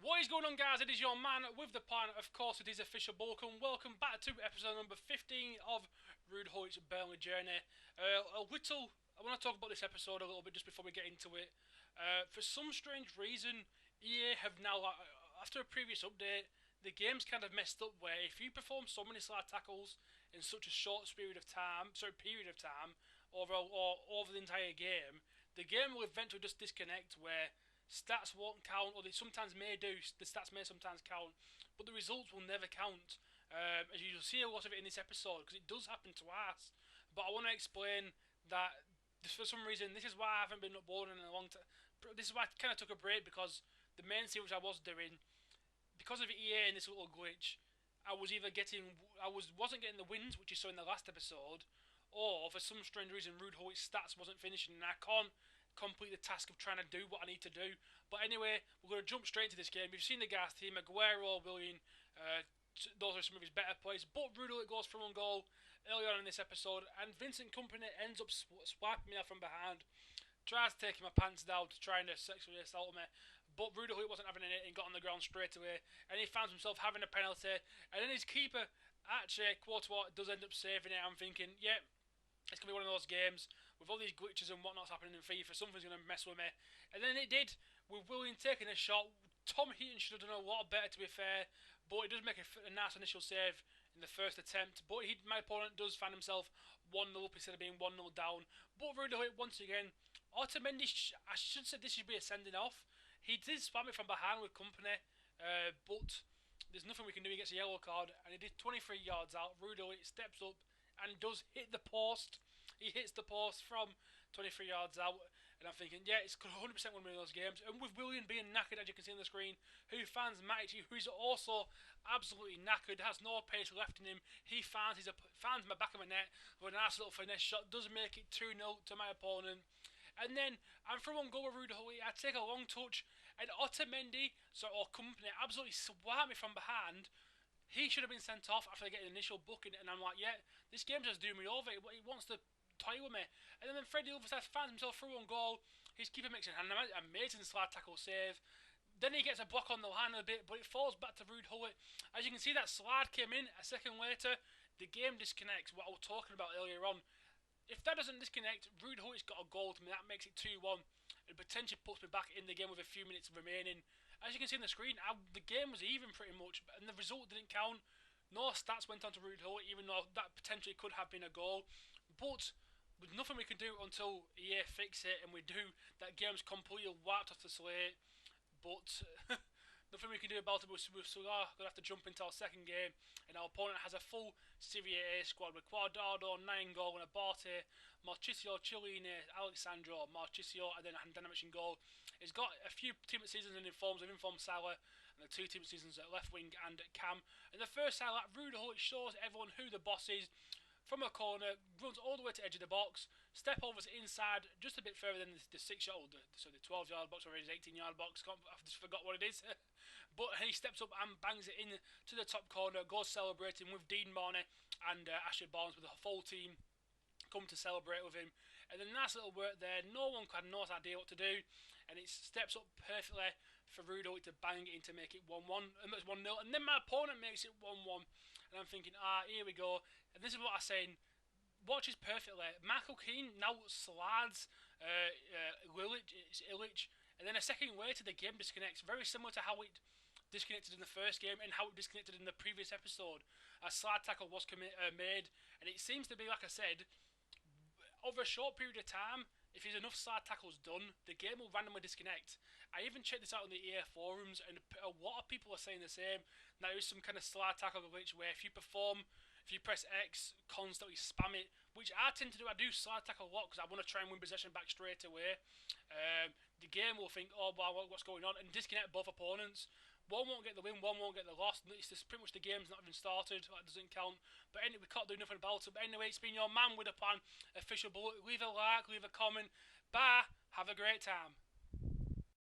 What is going on, guys? It is your man with the plan. Of course, it is official Bulletin. Welcome back to episode number 15 of Ruud Gullit's Burnley journey. I want to talk about this episode a little bit just before we get into it. For some strange reason, EA have now, after a previous update, the game's kind of messed up where if you perform so many slide tackles in such a short period of time, over the entire game, the game will eventually just disconnect where stats won't count, or they sometimes may do. The stats may sometimes count, but the results will never count. As you'll see a lot of it in this episode, because it does happen twice. But I want to explain that for some reason, this is why I haven't been uploading in a long time. This is why I kind of took a break, because the main series I was doing, because of EA and this little glitch, I wasn't getting the wins, which you saw in the last episode, or for some strange reason, Ruud Gullit's stats wasn't finishing, and I can't complete the task of trying to do what I need to do. But anyway, we're going to jump straight into this game. You've seen the guys team, Aguero, Willian, those are some of his better plays. But Ruud Gullit goes for one goal early on in this episode, and Vincent Kompany ends up swiping me out from behind. Tries taking my pants down to try and sexually assault me, but Ruud Gullit wasn't having it and got on the ground straight away, and he finds himself having a penalty, and then his keeper actually, quote-unquote, does end up saving it. I'm thinking, yeah, it's going to be one of those games with all these glitches and whatnot's happening in FIFA, something's going to mess with me. And then it did, with Willian taking a shot. Tom Heaton should have done a lot better, to be fair, but he does make a nice initial save in the first attempt. But my opponent does find himself 1-0 up instead of being 1-0 down. But Ruud Gullit, once again, Otamendi, I should say this should be a sending off. He did spam it from behind with Kompany, but there's nothing we can do. He gets a yellow card, and he did 23 yards out. Ruud Gullit steps up and does hit the post. He hits the post from 23 yards out, and I'm thinking, yeah, it's 100% one of those games. And with Willian being knackered, as you can see on the screen, who finds Matic, who's also absolutely knackered, has no pace left in him. He finds my back of my net with a nice little finesse shot, does make it 2-0 to my opponent. And then, I'm from one goal with Ruud Gullit, I take a long touch, and Otamendi, or Kompany, absolutely swat me from behind. He should have been sent off after getting an initial booking, and I'm like, yeah, this game's just doing me over. He wants to toy with me. And then Freddie Overside finds himself through on goal. His keeper makes an amazing slide tackle save. Then he gets a block on the line a bit, but it falls back to Ruud Gullit. As you can see, that slide came in a second later. The game disconnects, what I was talking about earlier on. If that doesn't disconnect, Ruud Gullit's got a goal to me. That makes it 2-1. It potentially puts me back in the game with a few minutes remaining. As you can see on the screen, the game was even pretty much, and the result didn't count. No stats went on to Ruud Gullit, even though that potentially could have been a goal. But with nothing we can do until EA fix it, and we do, that game's completely wiped off the slate. But nothing we can do about it. We're still going to have to jump into our second game, and our opponent has a full Serie A squad with Cuadrado, 9-goal, and Abate, Marchisio, Chiellini, Alexandro, Marchisio, and then Handanovic in goal. He's got a few team seasons in informs with informed Salah, and the 2 team seasons at left wing and at Cam. In the first highlight, Ruud Gullit shows everyone who the boss is. From a corner, runs all the way to the edge of the box, step over to inside, just a bit further than the 6-yard, so the 12-yard box or his 18-yard box, I've just forgot what it is. But he steps up and bangs it in to the top corner, goes celebrating with Dean Marney and Ashley Barnes with the full team come to celebrate with him. And then nice little work there. No one had no idea what to do, and it steps up perfectly for Ruud Gullit to bang it in to make it 1-1, and it's 1-0. And then my opponent makes it 1-1, and I'm thinking, here we go. And this is what I'm saying. Watch this perfectly. Michael Keane now slides Illich, and then a second later the game disconnects. Very similar to how it disconnected in the first game and how it disconnected in the previous episode. A slide tackle was made, and it seems to be, like I said, over a short period of time, if there's enough slide tackles done, the game will randomly disconnect. I even checked this out on the EA forums, and a lot of people are saying the same. Now, there is some kind of slide tackle glitch where if you press X, constantly spam it, which I tend to do. I do slide tackle a lot because I want to try and win possession back straight away. The game will think, oh, wow, what's going on, and disconnect both opponents. One won't get the win, one won't get the loss. It's just pretty much the game's not even started. That doesn't count. But anyway, we can't do nothing about it. But anyway, it's been your man with a plan, official Bullet. Leave a like, leave a comment. Bye. Have a great time.